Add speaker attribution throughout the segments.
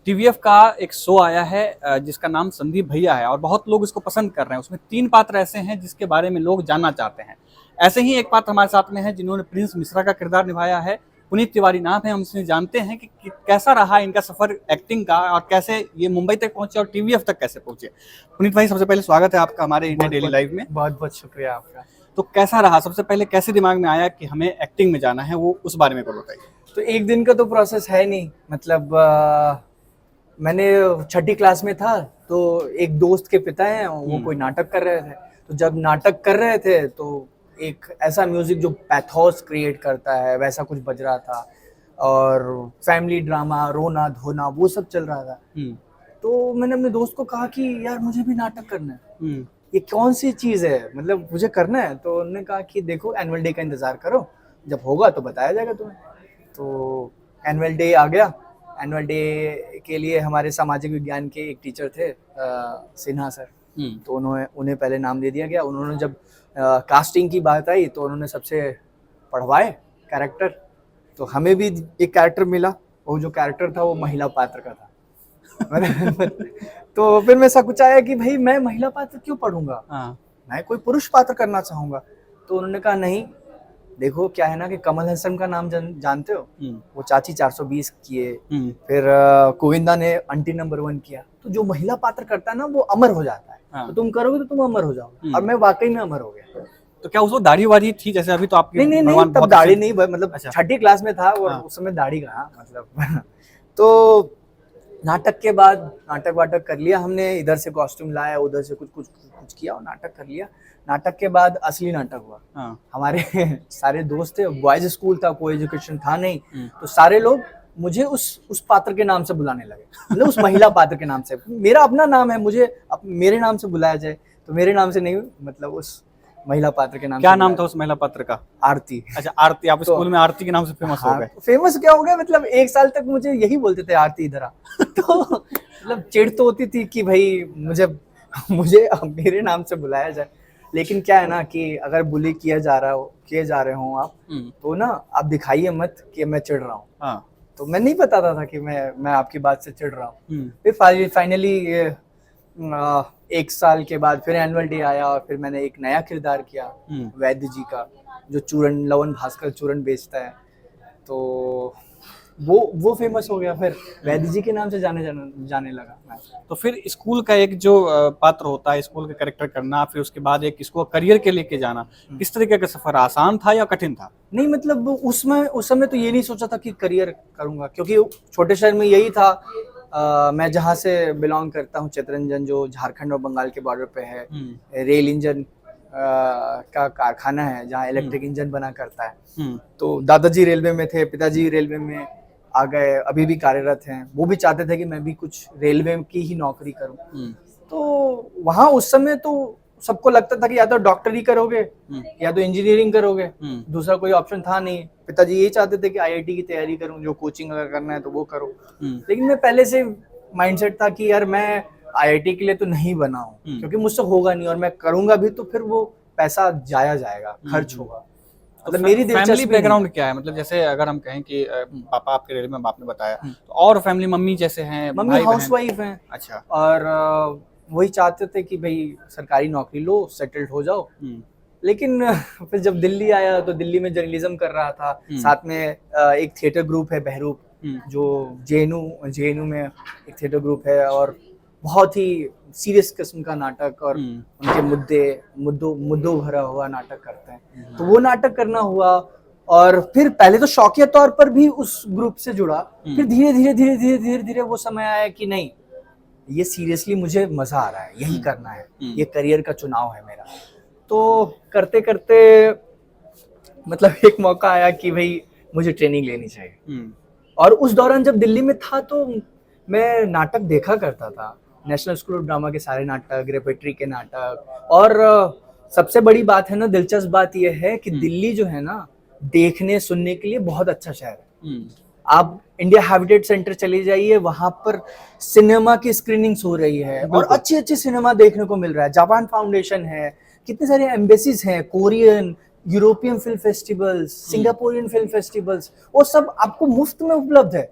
Speaker 1: TVF का एक show आया है जिसका नाम संदीप भैया है और बहुत लोग इसको पसंद कर रहे हैं। उसमें 3 पात्र ऐसे हैं जिसके बारे में लोग जानना चाहते हैं। ऐसे ही एक पात्र हमारे साथ में है जिन्होंने प्रिंस मिश्रा का किरदार निभाया है। पुनीत तिवारी नाम है। हम इससे जानते हैं कि कैसा रहा इनका सफर एक्टिंग का और कैसे ये मुंबई तक पहुंचे और टीवीएफ तक कैसे पहुंचे। पुनीत भाई, सबसे पहले स्वागत है आपका हमारे इंडिया डेली लाइव में।
Speaker 2: बहुत बहुत शुक्रिया आपका।
Speaker 1: तो कैसा रहा, सबसे पहले कैसे दिमाग में आया कि हमें एक्टिंग में जाना है, वो उस बारे में बताइए।
Speaker 2: तो एक दिन का तो प्रोसेस है नहीं, मतलब मैंने 6ठी क्लास में था तो एक दोस्त के पिता हैं, वो कोई नाटक कर रहे थे। तो जब नाटक कर रहे थे तो एक ऐसा म्यूजिक जो पैथोस क्रिएट करता है वैसा कुछ बज रहा था और फैमिली ड्रामा, रोना धोना वो सब चल रहा था। तो मैंने अपने दोस्त को कहा कि यार मुझे भी नाटक करना है, ये कौन सी चीज है, मतलब मुझे करना है। तो उन्होंने कहा कि देखो एनुअल डे का इंतजार करो, जब होगा तो बताया जाएगा तुम्हें। तो एनुअल डे आ गया। एनुअल डे के लिए हमारे सामाजिक विज्ञान के एक टीचर थे सिन्हा सर, तो उन्हें पहले नाम दे दिया गया। उन्होंने जब कास्टिंग की बात आई तो उन्होंने सबसे पढ़वाए कैरेक्टर, तो हमें भी एक कैरेक्टर मिला। वो जो कैरेक्टर था वो महिला पात्र का था। तो फिर मैं कुछ आया कि भाई मैं महिला पात्र क्यों पढ़ूंगा, मैं कोई पुरुष पात्र करना चाहूंगा। तो उन्होंने कहा नहीं, देखो क्या है ना कि कमल हसन का नाम जानते हो, वो चाची 420 किए, फिर गोविंदा ने आंटी नंबर 1 किया। तो जो महिला पात्र करता है ना वो अमर हो जाता है। तो तुम करोगे तो तुम अमर हो जाओगे, और मैं वाकई में अमर हो गया।
Speaker 1: तो क्या उसको दाढ़ी वाड़ी थी जैसे अभी तो आपकी?
Speaker 2: नहीं, तब दाढ़ी नहीं, मतलब 6ठी क्लास में था और उस समय दाढ़ी कहाँ, मतलब तो नाटक के बाद नाटक वाटक कर लिया हमने, इधर से कॉस्ट्यूम लाया, उधर से कुछ किया और नाटक कर लिया। नाटक के बाद असली नाटक हुआ। हमारे सारे दोस्त थे, बॉयज स्कूल था, कोई एजुकेशन था नहीं, तो सारे लोग मुझे उस पात्र के नाम से बुलाने लगे, मतलब उस महिला पात्र के नाम से। मेरा अपना नाम है, मुझे मेरे नाम से बुलाया जाए, तो मेरे नाम से नहीं, मतलब उस महिला पात्र के नाम।
Speaker 1: क्या नाम था उस महिला पात्र का?
Speaker 2: आरती।
Speaker 1: अच्छा, आरती। आप स्कूल में आरती के नाम से फेमस हो गए?
Speaker 2: फेमस क्या हो गया, मतलब 1 साल तक मुझे यही बोलते थे, आरती इधर आ। तो मतलब चिढ़ तो होती थी कि भाई मुझे मेरे नाम से बुलाया जाए। लेकिन क्या है ना कि अगर बुली किए जा रहे हो आप, तो ना आप दिखाइए मत कि मैं चिढ़ रहा हूँ। तो मैं नहीं बताता था कि मैं आपकी बात से चिढ़ रहा हूँ। फिर फाइनली 1 साल के बाद फिर एनुअल डे आया और फिर मैंने एक नया किरदार किया वैद्य जी का, जो चूरन, लवन भास्कर चूरन बेचता है। तो वो फेमस हो गया, फिर वैद्य जी के नाम से जाने लगा।
Speaker 1: तो फिर स्कूल का एक जो पात्र होता है, स्कूल का कैरेक्टर करना, फिर उसके बाद एक इसको करियर के लेके जाना, किस तरीके का सफर, आसान था या कठिन था?
Speaker 2: नहीं, मतलब उस समय तो ये नहीं सोचा था कि करियर करूंगा, क्योंकि छोटे शहर में यही था। मैं जहाँ से बिलोंग करता हूँ, चितरंजन, जो झारखंड और बंगाल के बॉर्डर पे है, रेल इंजन का कारखाना है जहाँ इलेक्ट्रिक इंजन बना करता है। तो दादाजी रेलवे में थे, पिताजी रेलवे में आ गए, अभी भी कार्यरत हैं। वो भी चाहते थे कि मैं भी कुछ रेलवे की ही नौकरी करूं। तो वहाँ उस समय तो सबको लगता था कि या तो डॉक्टरी करोगे या तो इंजीनियरिंग करोगे, दूसरा कोई ऑप्शन था नहीं। पिताजी ये चाहते थे कि आईआईटी की तैयारी करूं, जो कोचिंग अगर करना है तो वो करो। लेकिन मैं पहले से माइंडसेट था कि यार मैं आईआईटी के लिए तो नहीं बना हूं, क्योंकि मुझसे होगा नहीं, और मैं करूंगा भी तो फिर वो पैसा जाएगा, खर्च होगा।
Speaker 1: मतलब मेरी फैमिली बैकग्राउंड क्या है, मतलब जैसे अगर हम कहें कि पापा आपके रेलवे में, आपने बताया, तो और फैमिली मम्मी जैसे हैं?
Speaker 2: मम्मी हाउसवाइफ हैं।
Speaker 1: अच्छा।
Speaker 2: और वही चाहते थे कि भाई सरकारी नौकरी लो, सेटल्ड हो जाओ। लेकिन फिर जब दिल्ली आया तो दिल्ली में जर्नलिज्म कर रहा था, साथ में एक थिएटर ग्रुप है बहरूप, जो जेएनयू में एक थिएटर ग्रुप है, और बहुत ही सीरियस किस्म का नाटक और उनके मुद्दों भरा हुआ नाटक करते हैं। तो वो नाटक करना हुआ, और फिर पहले तो शौकिया तौर पर भी उस ग्रुप से जुड़ा। फिर धीरे धीरे वो समय आया कि नहीं, ये सीरियसली मुझे मजा आ रहा है, यही करना है, ये करियर का चुनाव है मेरा। तो करते करते मतलब एक मौका आया कि भाई मुझे ट्रेनिंग लेनी चाहिए। और उस दौरान जब दिल्ली में था तो मैं नाटक देखा करता था, नेशनल स्कूल ऑफ ड्रामा के सारे नाटक, रेपेट्री के नाटक। और सबसे बड़ी बात है ना, दिलचस्प बात यह है कि दिल्ली जो है ना, देखने सुनने के लिए बहुत अच्छा शहर है। आप इंडिया हैबिटेट सेंटर चले जाइए, वहां पर सिनेमा की स्क्रीनिंग्स हो रही है और अच्छी सिनेमा देखने को मिल रहा है। जापान फाउंडेशन है, कितने सारे एम्बेसीज हैं, Korean, European film festivals, Singaporean film festivals, वो सब आपको मुफ्त में उपलब्ध है।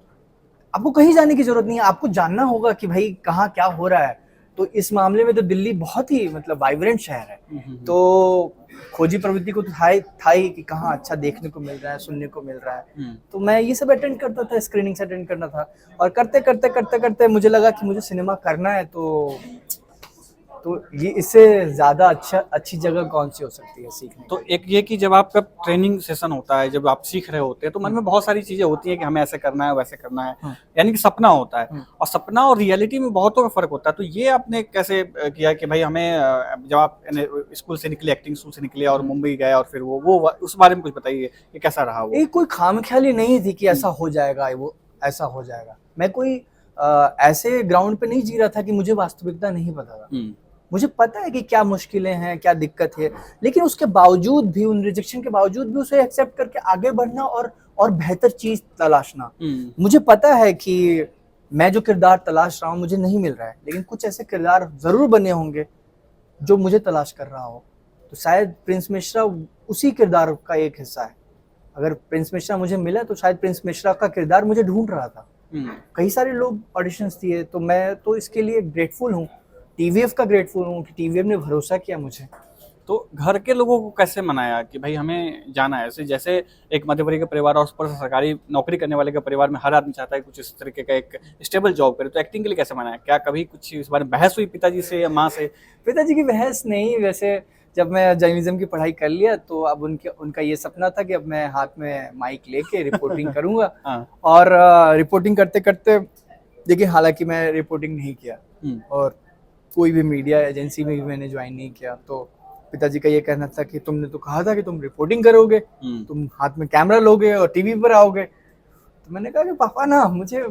Speaker 2: आपको कहीं जाने की जरूरत नहीं है, आपको जानना होगा कि भाई कहाँ क्या हो रहा है। तो इस मामले में तो दिल्ली बहुत ही मतलब वाइब्रेंट शहर है। तो खोजी प्रवृत्ति को तो था ही कि कहाँ अच्छा देखने को मिल रहा है, सुनने को मिल रहा है। तो मैं ये सब अटेंड करता था, स्क्रीनिंग से अटेंड करना था, और करते करते करते करते मुझे लगा कि मुझे सिनेमा करना है। तो ये इससे ज्यादा अच्छी जगह कौन सी हो सकती है सीखने
Speaker 1: तो एक ये कि जब आपका ट्रेनिंग सेशन होता है, जब आप सीख रहे होते हैं, तो मन में बहुत सारी चीजें होती है कि हमें ऐसे करना है, वैसे करना है, यानी कि सपना होता है, और सपना और रियलिटी में बहुतों का फर्क होता है। तो ये आपने कैसे किया कि भाई हमें जब आप स्कूल से निकले, एक्टिंग स्कूल से निकले और मुंबई गए, और फिर वो उस बारे में कुछ बताइए कि कैसा रहा वो।
Speaker 2: एक कोई खामख्याली नहीं थी कि ऐसा हो जाएगा, वो ऐसा हो जाएगा। मैं कोई ऐसे ग्राउंड पे नहीं जी रहा था कि मुझे वास्तविकता नहीं पता था। मुझे पता है कि क्या मुश्किलें हैं, क्या दिक्कत है, लेकिन उसके बावजूद भी, उन रिजेक्शन के बावजूद भी उसे एक्सेप्ट करके आगे बढ़ना और बेहतर चीज तलाशना। मुझे पता है कि मैं जो किरदार तलाश रहा हूँ मुझे नहीं मिल रहा है, लेकिन कुछ ऐसे किरदार जरूर बने होंगे जो मुझे तलाश कर रहा हो। तो शायद प्रिंस मिश्रा उसी किरदार का एक हिस्सा है। अगर प्रिंस मिश्रा मुझे मिला तो शायद प्रिंस मिश्रा का किरदार मुझे ढूंढ रहा था। कई सारे लोग ऑडिशंस दिए, तो मैं तो इसके लिए ग्रेटफुल हूँ, टीवीएफ का ग्रेटफुल हूँ कि टीवीएफ ने भरोसा किया मुझे।
Speaker 1: तो घर के लोगों को कैसे मनाया कि भाई हमें जाना है? ऐसे जैसे एक मध्यवर्गीय का परिवार और उस पर सरकारी नौकरी करने वाले के परिवार में हर आदमी चाहता है कुछ इस तरीके का एक स्टेबल जॉब करे, तो एक्टिंग के लिए कैसे मनाया? क्या कभी कुछ इस बारे में बहस हुई पिताजी से या माँ से?
Speaker 2: पिताजी की बहस नहीं, वैसे जब मैं जर्नलिज्म की पढ़ाई कर लिया तो अब उनका ये सपना था कि अब मैं हाथ में माइक लेके रिपोर्टिंग करूंगा। और रिपोर्टिंग करते करते देखिए, हालांकि मैं रिपोर्टिंग नहीं किया और कोई भी मीडिया एजेंसी में भी मैंने ज्वाइन नहीं किया। तो पिताजी का ये कहना था कि तुमने तो कहा था कि तुम रिपोर्टिंग करोगे, तुम हाथ में कैमरा लोगे और टीवी पर आओगे। तो मैंने कहा कि पापा ना, मुझे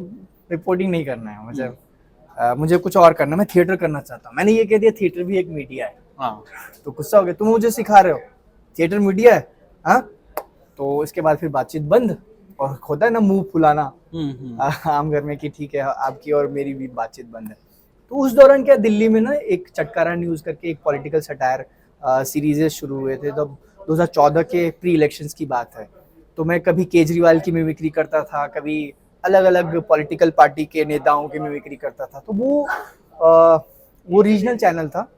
Speaker 2: रिपोर्टिंग नहीं करना है, मुझे कुछ और करना है, मैं थिएटर करना चाहता हूँ। मैंने ये कह दिया, थिएटर भी एक मीडिया है। तो गुस्सा हो गया, तुम मुझे सिखा रहे हो थिएटर मीडिया है? हाँ। तो इसके बाद फिर बातचीत बंद, और होता है ना मुंह फुलाना आम घर में कि ठीक है आपकी और मेरी भी बातचीत बंद है। तो उस दौरान क्या, दिल्ली में ना एक चटकारा न्यूज करके एक पॉलिटिकल सटायर सीरीजेस शुरू हुए थे। तब 2014 के प्री इलेक्शंस की बात है। तो मैं कभी केजरीवाल की मिमिक्री करता था, कभी अलग अलग पॉलिटिकल पार्टी के नेताओं की मिमिक्री करता था। तो वो रीजनल चैनल था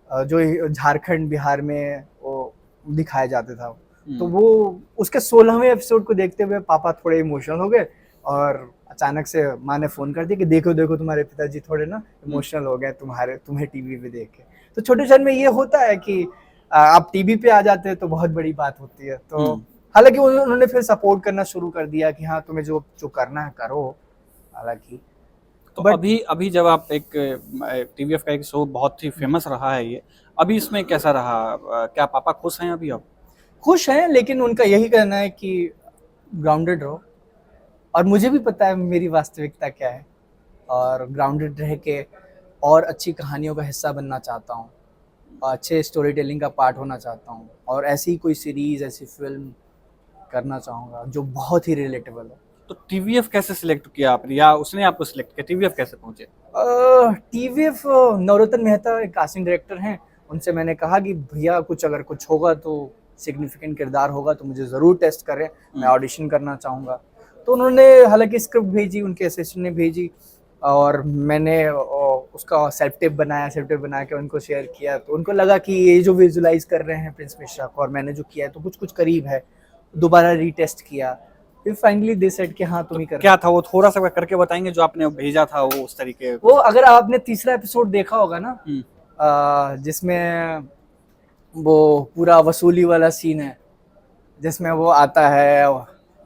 Speaker 2: जो झारखंड बिहार में वो दिखाया जाता था। तो वो उसके 16वें एपिसोड को देखते हुए पापा थोड़े इमोशनल हो गए, और अचानक से माँ ने फोन कर दिया कि देखो देखो तुम्हारे पिताजी थोड़े ना इमोशनल हो गए तुम्हें टीवी पे देख के। तो छोटे शहर में ये होता है कि आप टीवी पे आ जाते हैं तो बहुत बड़ी बात होती है। तो हालांकि उन्होंने फिर सपोर्ट करना शुरू कर दिया कि हाँ तुम्हें जो करना है करो। हालांकि
Speaker 1: तो अभी जब आप एक टीवीएफ का एक शो बहुत ही फेमस रहा है ये, अभी इसमें कैसा रहा? क्या पापा खुश हैं अभी? अब
Speaker 2: खुश हैं, लेकिन उनका यही कहना है कि ग्राउंडेड रहो, और मुझे भी पता है मेरी वास्तविकता क्या है, और ग्राउंडेड रह के और अच्छी कहानियों का हिस्सा बनना चाहता हूँ, अच्छे स्टोरी टेलिंग का पार्ट होना चाहता हूँ, और ऐसी कोई सीरीज, ऐसी फिल्म करना चाहूँगा जो बहुत ही रिलेटेबल हो।
Speaker 1: तो टीवीएफ कैसे सिलेक्ट किया आपने, या उसने आपको सिलेक्ट किया? टीवीएफ कैसे पहुंचे?
Speaker 2: टीवीएफ नवरत्न मेहता एक कास्टिंग डायरेक्टर हैं, उनसे मैंने कहा कि भैया अगर कुछ होगा तो सिग्निफिकेंट किरदार होगा तो मुझे ज़रूर टेस्ट करें, मैं ऑडिशन करना चाहूँगा। तो उन्होंने हालांकि स्क्रिप्ट भेजी, उनके असिस्टेंट ने भेजी, और मैंने उसका सेल्फ टेप बना के उनको शेयर किया। तो उनको लगा कि ये जो विजुलाइज कर रहे हैं प्रिंस मिश्रा को और मैंने जो किया है तो कुछ करीब है। दोबारा रीटेस्ट किया, फिर फाइनली दे सेड कि हाँ तुम ही कर।
Speaker 1: क्या था वो, थोड़ा सा करके बताएंगे जो आपने भेजा था वो उस तरीके?
Speaker 2: वो अगर आपने तीसरा एपिसोड देखा होगा ना, जिसमें वो पूरा वसूली वाला सीन है, जिसमें वो आता है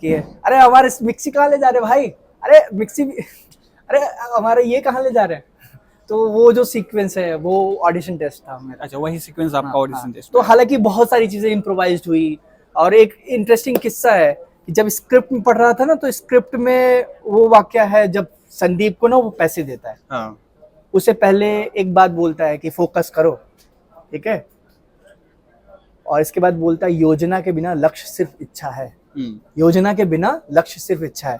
Speaker 2: कि अरे हमारे मिक्सी कहाँ ले जा रहे भाई, अरे मिक्सी अरे हमारे ये कहाँ ले जा रहे हैं। तो वो जो सीक्वेंस है वो ऑडिशन टेस्ट था मेरा।
Speaker 1: अच्छा, वही सीक्वेंस आपका ऑडिशन टेस्ट?
Speaker 2: तो हालांकि बहुत सारी चीजें इम्प्रोवाइज्ड हुई, और एक इंटरेस्टिंग किस्सा है कि जब स्क्रिप्ट में पढ़ रहा था ना, तो स्क्रिप्ट में वो वाक्य है जब संदीप को ना वो पैसे देता है,
Speaker 1: हाँ,
Speaker 2: उससे पहले एक बात बोलता है कि फोकस करो, ठीक है, और इसके बाद बोलता है योजना के बिना लक्ष्य सिर्फ इच्छा है, योजना के बिना लक्ष्य सिर्फ इच्छा है।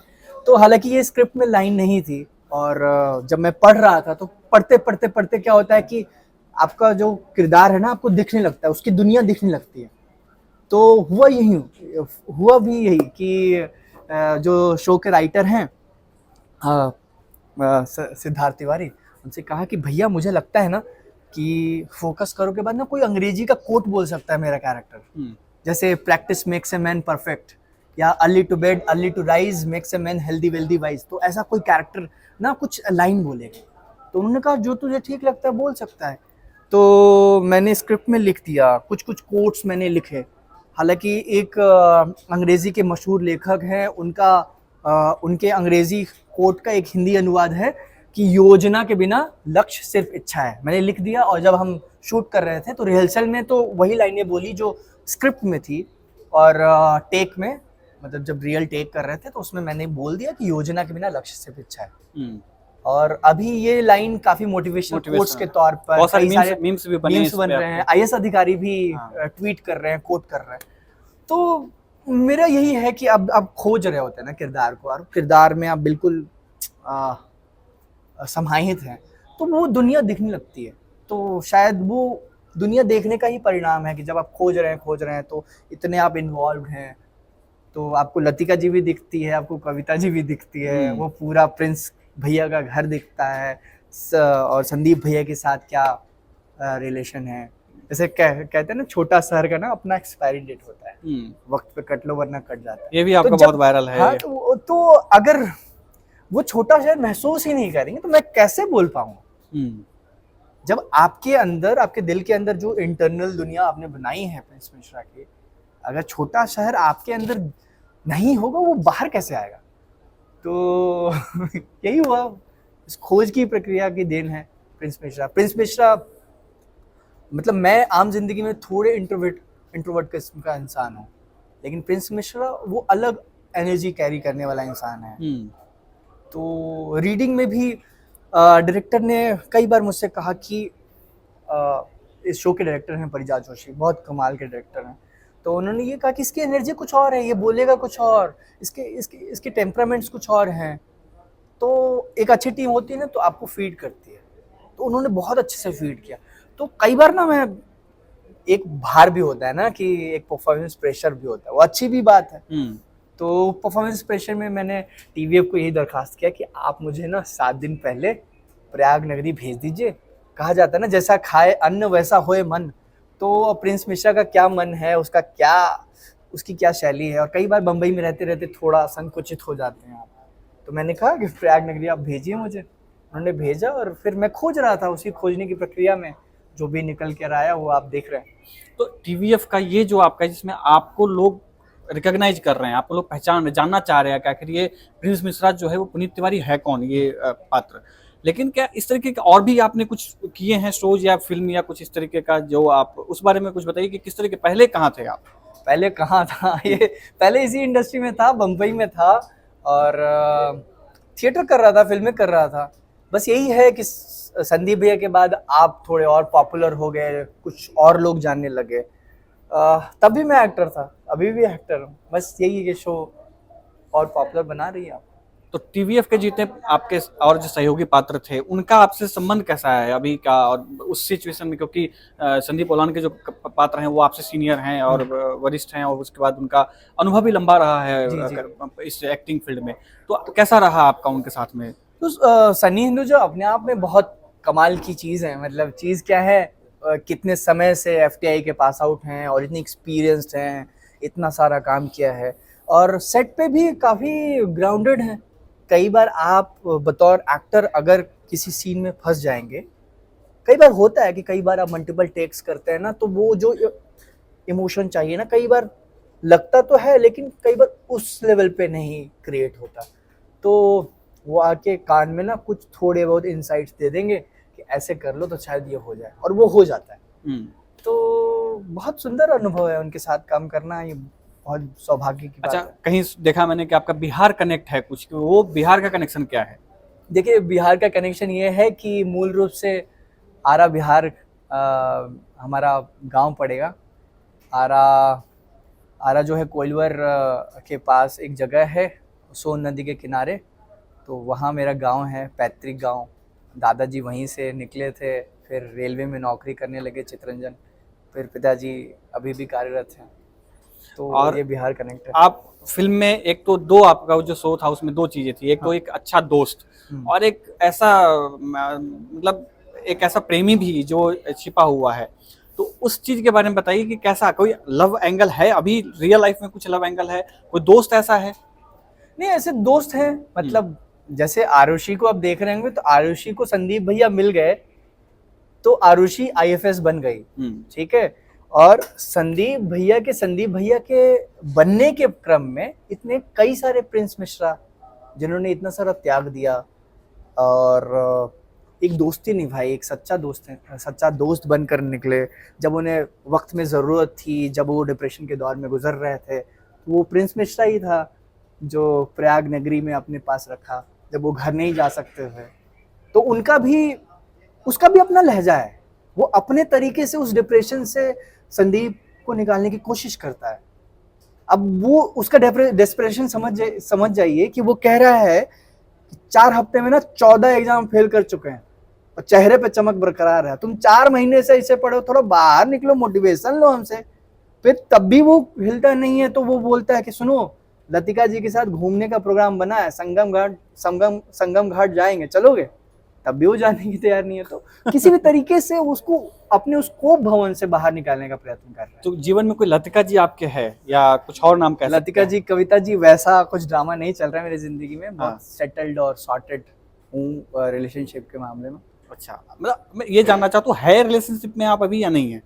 Speaker 2: तो हालांकि ये स्क्रिप्ट में लाइन नहीं थी, और जब मैं पढ़ रहा था तो पढ़ते पढ़ते पढ़ते क्या होता है कि आपका जो किरदार है ना आपको दिखने लगता है, उसकी दुनिया दिखने लगती है। तो हुआ भी यही कि जो शो के राइटर हैं हाँ, सिद्धार्थ तिवारी, उनसे कहा कि भैया मुझे लगता है ना कि फोकस करो के बाद ना कोई अंग्रेजी का कोट बोल सकता है मेरा कैरेक्टर, जैसे practice makes a man perfect, या early to bed early to rise makes a man healthy wealthy wise. तो ऐसा कोई कैरेक्टर ना कुछ लाइन बोलेगा। तो उन्होंने कहा जो तुझे ठीक लगता है बोल सकता है। तो मैंने स्क्रिप्ट में लिख दिया, कुछ कुछ कोट्स मैंने लिखे। हालांकि एक अंग्रेजी के मशहूर लेखक हैं, उनके अंग्रेजी कोट का एक हिंदी अनुवाद है कि योजना के बिना लक्ष्य सिर्फ इच्छा है। मैंने लिख दिया, और जब हम शूट कर रहे थे तो रिहर्सल में तो वही लाइनें बोली जो स्क्रिप्ट में थी, और टेक में, मतलब जब रियल टेक कर रहे थे तो उसमें मैंने बोल दिया कि योजना के बिना लक्ष्य सिर्फ इच्छा है। और अभी ये लाइन काफी मोटिवेशनल कोट्स के तौर पर
Speaker 1: बहुत सारे
Speaker 2: कई सारे
Speaker 1: मीम्स भी
Speaker 2: मीम्स बन रहे हैं, आईएएस अधिकारी भी ट्वीट कर रहे हैं, कोट कर रहे हैं। तो मेरा यही है कि अब आप खोज रहे होते हैं ना किरदार को, और किरदार में आप बिल्कुल समाहित हैं, तो वो दुनिया दिखने लगती है। तो शायद वो दुनिया देखने का ही परिणाम है कि जब आप खोज रहे हैं तो इतने आप इन्वॉल्व हैं, तो आपको लतिका जी भी दिखती है, आपको कविता जी भी दिखती है, वो पूरा प्रिंस भैया का घर दिखता है, और संदीप भैया के साथ क्या रिलेशन है। जैसे कहते हैं ना, छोटा शहर का ना अपना एक्सपायरी डेट होता है, वक्त पे कट लो वरना कट जाता है।
Speaker 1: ये भी आपका बहुत वायरल है।
Speaker 2: हाँ, तो अगर वो छोटा शहर महसूस ही नहीं करेंगे तो मैं कैसे बोल पाऊंगा? जब आपके अंदर, आपके दिल के अंदर जो इंटरनल दुनिया आपने बनाई है प्रिंस मिश्रा की, अगर छोटा शहर आपके अंदर नहीं होगा, वो बाहर कैसे आएगा? तो यही हुआ, इस खोज की प्रक्रिया की देन है प्रिंस मिश्रा। मतलब मैं आम जिंदगी में थोड़े इंट्रोवर्ट किस्म का इंसान हूँ, लेकिन प्रिंस मिश्रा वो अलग एनर्जी कैरी करने वाला इंसान है। तो रीडिंग में भी डायरेक्टर ने कई बार मुझसे कहा कि इस शो के डायरेक्टर हैं परिजात जोशी, बहुत कमाल के डायरेक्टर हैं। तो उन्होंने ये कहा कि इसकी एनर्जी कुछ और है, ये बोलेगा कुछ और, इसके टेम्परामेंट्स कुछ और हैं। तो एक अच्छी टीम होती है ना, तो आपको फीड करती है। तो उन्होंने बहुत अच्छे से फीड किया। तो कई बार ना मैं, एक भार भी होता है ना कि एक परफॉर्मेंस प्रेशर भी होता है, वो अच्छी भी बात है। तो परफॉर्मेंस प्रेशर में मैंने टीवीएफ को यही दरखास्त किया कि आप मुझे ना 7 दिन पहले प्रयाग नगरी भेज दीजिए। कहा जाता है ना, जैसा खाए अन्न वैसा होए मन। तो प्रिंस मिश्रा का क्या मन है, उसकी क्या शैली है, और कई बार बम्बई में रहते रहते थोड़ा संकुचित हो जाते हैं आप। तो मैंने कहा कि प्रयाग नगरी आप भेजिए मुझे। उन्होंने भेजा, और फिर मैं खोज रहा था, उसी खोजने की प्रक्रिया में जो भी निकल कर आया वो आप देख रहे हैं।
Speaker 1: तो टीवीएफ का ये जो आपका, जिसमें आपको लोग रिकॉग्नाइज कर रहे हैं, आपको लोग जानना चाह रहे हैं कि आखिर ये प्रिंस मिश्रा जो है वो पुनीत तिवारी है कौन, ये पात्र। लेकिन क्या इस तरीके का और भी आपने कुछ किए हैं शोज या फिल्म या कुछ इस तरीके का, जो आप उस बारे में कुछ बताइए कि किस तरीके, पहले कहाँ थे आप?
Speaker 2: पहले कहाँ था, ये पहले इसी इंडस्ट्री में था, बम्बई में था, और थिएटर कर रहा था, फिल्में कर रहा था। बस यही है कि संदीप भैया के बाद आप थोड़े और पॉपुलर हो गए, कुछ और लोग जानने लगे। तब भी मैं एक्टर था, अभी भी एक्टर हूँ। बस यही है कि शो और पॉपुलर बना रही है आप।
Speaker 1: तो टीवीएफ के जितने आपके और जो सहयोगी पात्र थे, उनका आपसे संबंध कैसा है अभी का, और उस सिचुएशन में? क्योंकि संदीप ओलान के जो पात्र हैं वो आपसे सीनियर हैं और वरिष्ठ हैं, और उसके बाद उनका अनुभव भी लंबा रहा है इस एक्टिंग फील्ड में। तो कैसा रहा आपका उनके साथ में?
Speaker 2: तो सनी हिंदुजा अपने आप में बहुत कमाल की चीज़ है। मतलब चीज़ क्या है, कितने समय से एफटीआई के पास आउट हैं और इतनी एक्सपीरियंस्ड हैं, इतना सारा काम किया है, और सेट पे भी काफ़ी ग्राउंडेड हैं। कई बार आप बतौर एक्टर अगर किसी सीन में फंस जाएंगे, कई बार होता है कि कई बार आप मल्टीपल टेक्स करते हैं ना, तो वो जो इमोशन चाहिए ना, कई बार लगता तो है लेकिन कई बार उस लेवल पे नहीं क्रिएट होता। तो वो आके कान में ना कुछ थोड़े बहुत इनसाइट्स दे देंगे कि ऐसे कर लो तो शायद ये हो जाए, और वो हो जाता है। तो बहुत सुंदर अनुभव है उनके साथ काम करना, ये बहुत सौभाग्य की बात है।
Speaker 1: कहीं देखा मैंने कि आपका बिहार कनेक्ट है कुछ, कि वो बिहार का कनेक्शन क्या है?
Speaker 2: देखिए, बिहार का कनेक्शन ये है कि मूल रूप से आरा बिहार हमारा गांव पड़ेगा। आरा जो है कोइलवर के पास एक जगह है, सोन नदी के किनारे। तो वहाँ मेरा गांव है, पैतृक गांव। दादाजी वहीं से निकले थे, फिर रेलवे में नौकरी करने लगे चितरंजन, फिर पिताजी अभी भी कार्यरत हैं। तो और ये बिहार कनेक्ट है।
Speaker 1: आप फिल्म में एक तो दो, आपका जो शो था उसमें दो चीजें थी, एक तो एक अच्छा दोस्त और एक ऐसा मतलब एक ऐसा प्रेमी भी जो छिपा हुआ है। तो उस चीज के बारे में बताइए कि कैसा कोई लव एंगल है, अभी रियल लाइफ में कुछ लव एंगल है, कोई दोस्त ऐसा है?
Speaker 2: नहीं, ऐसे दोस्त हैं, मतलब जैसे आरुषि को आप देख रहे होंगे तो आरुषि को संदीप भैया मिल गए तो आरुषि आईएफएस बन गई, ठीक है। और संदीप भैया के बनने के क्रम में इतने कई सारे प्रिंस मिश्रा जिन्होंने इतना सारा त्याग दिया और एक दोस्ती निभाई, एक सच्चा दोस्त बनकर निकले। जब उन्हें वक्त में ज़रूरत थी, जब वो डिप्रेशन के दौर में गुजर रहे थे, तो वो प्रिंस मिश्रा ही था जो प्रयाग नगरी में अपने पास रखा जब वो घर नहीं जा सकते थे। तो उसका भी अपना लहजा है, वो अपने तरीके से उस डिप्रेशन से संदीप को निकालने की कोशिश करता है। अब वो उसका डेस्परेशन समझ जाइए कि वो कह रहा है 4 हफ्ते में ना 14 एग्जाम फेल कर चुके हैं और चेहरे पे चमक बरकरार है। तुम 4 महीने से इसे पढ़ो, थोड़ा बाहर निकलो, मोटिवेशन लो हमसे। फिर तब भी वो हिलता नहीं है तो वो बोलता है कि सुनो, लतिका जी के साथ घूमने का प्रोग्राम बना है, संगम घाट जाएंगे, चलोगे? तब भी वो जाने की तैयार नहीं है। तो किसी भी तरीके से उसको अपने उस कोप भवन से बाहर निकालने का प्रयत्न कर रहा है।
Speaker 1: तो जीवन में कोई लतिका जी आपके है या कुछ और नाम?
Speaker 2: लतिका जी, कविता जी, वैसा कुछ ड्रामा नहीं चल रहा है मेरी जिंदगी में। बहुत सेटल्ड और सॉर्टेड हूँ रिलेशनशिप के मामले में।
Speaker 1: अच्छा, मतलब मैं ये जानना चाहता हूँ, है रिलेशनशिप में आप अभी या नहीं है?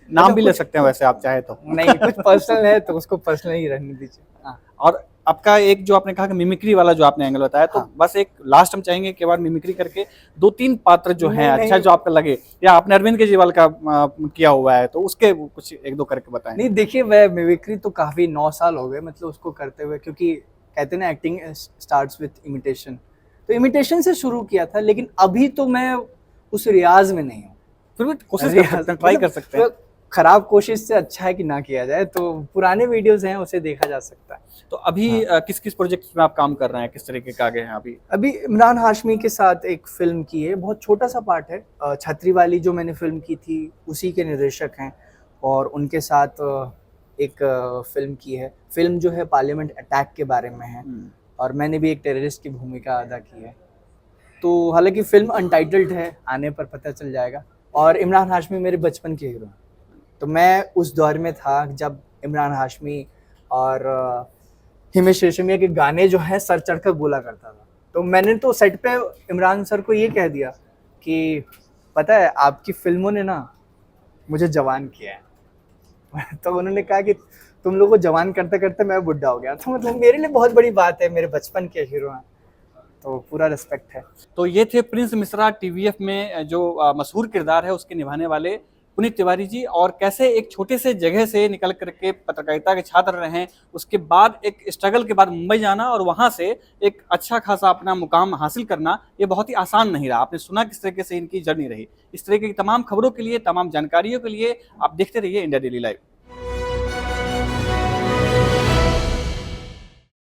Speaker 1: नाम भी ले सकते हैं वैसे आप चाहे तो।
Speaker 2: नहीं, कुछ पर्सनल है तो उसको पर्सनल ही रहने दीजिए।
Speaker 1: और आपका एक जो आपने कहा कि मिमिक्री वाला जो आपने एंगल बताया, तो बस एक लास्ट हम चाहेंगे कि बार मिमिक्री करके 2-3 पात्र जो हैं अच्छा जो आपका लगे, या आपने अरविंद केजरीवाल का किया हुआ है तो उसके कुछ 1-2 करके बताएं।
Speaker 2: नहीं, देखिए, मैं मिमिक्री तो काफी 9 साल हो गए मतलब उसको करते हुए, क्योंकि कहते हैं ना एक्टिंग स्टार्ट्स विद इमिटेशन। तो इमिटेशन से शुरू किया था, लेकिन अभी तो मैं उस रियाज में नहीं हूँ।
Speaker 1: फिर भी कोशिश कर सकते हैं, ट्राई कर सकते हैं।
Speaker 2: खराब कोशिश से अच्छा है कि ना किया जाए, तो पुराने वीडियोस हैं उसे देखा जा सकता है।
Speaker 1: तो अभी किस किस प्रोजेक्ट में आप काम कर रहे हैं, किस तरीके के आगे हैं अभी?
Speaker 2: इमरान हाशमी के साथ एक फिल्म की है, बहुत छोटा सा पार्ट है। छतरी वाली जो मैंने फिल्म की थी उसी के निर्देशक हैं, और उनके साथ एक फिल्म की है। फिल्म जो है पार्लियामेंट अटैक के बारे में है, और मैंने भी एक टेररिस्ट की भूमिका अदा की है। तो हालांकि फिल्म अनटाइटल्ड है, आने पर पता चल जाएगा। और इमरान हाशमी मेरे बचपन के हीरो हैं, तो मैं उस दौर में था जब इमरान हाशमी और हिमेश रेशमिया के गाने जो है सर चढ़कर बोला करता था। तो मैंने तो सेट पे इमरान सर को ये कह दिया कि पता है, आपकी फिल्मों ने ना मुझे जवान किया है। तो उन्होंने कहा कि तुम लोगों को जवान करते करते मैं बुढ़ा हो गया। तो मतलब मेरे लिए बहुत बड़ी बात है, मेरे बचपन के हीरो हैं, तो पूरा रिस्पेक्ट है।
Speaker 1: तो ये थे प्रिंस मिश्रा टीवीएफ में जो मशहूर किरदार है उसके निभाने वाले पुनीत तिवारी जी, और कैसे एक छोटे से जगह से निकल करके पत्रकारिता के छात्र रहे, उसके बाद एक स्ट्रगल के बाद मुंबई जाना और वहां से एक अच्छा खासा अपना मुकाम हासिल करना, ये बहुत ही आसान नहीं रहा। आपने सुना किस तरीके से इनकी जर्नी रही। इस तरीके की तमाम खबरों के लिए, तमाम जानकारियों के लिए आप देखते रहिए इंडिया डेली लाइव।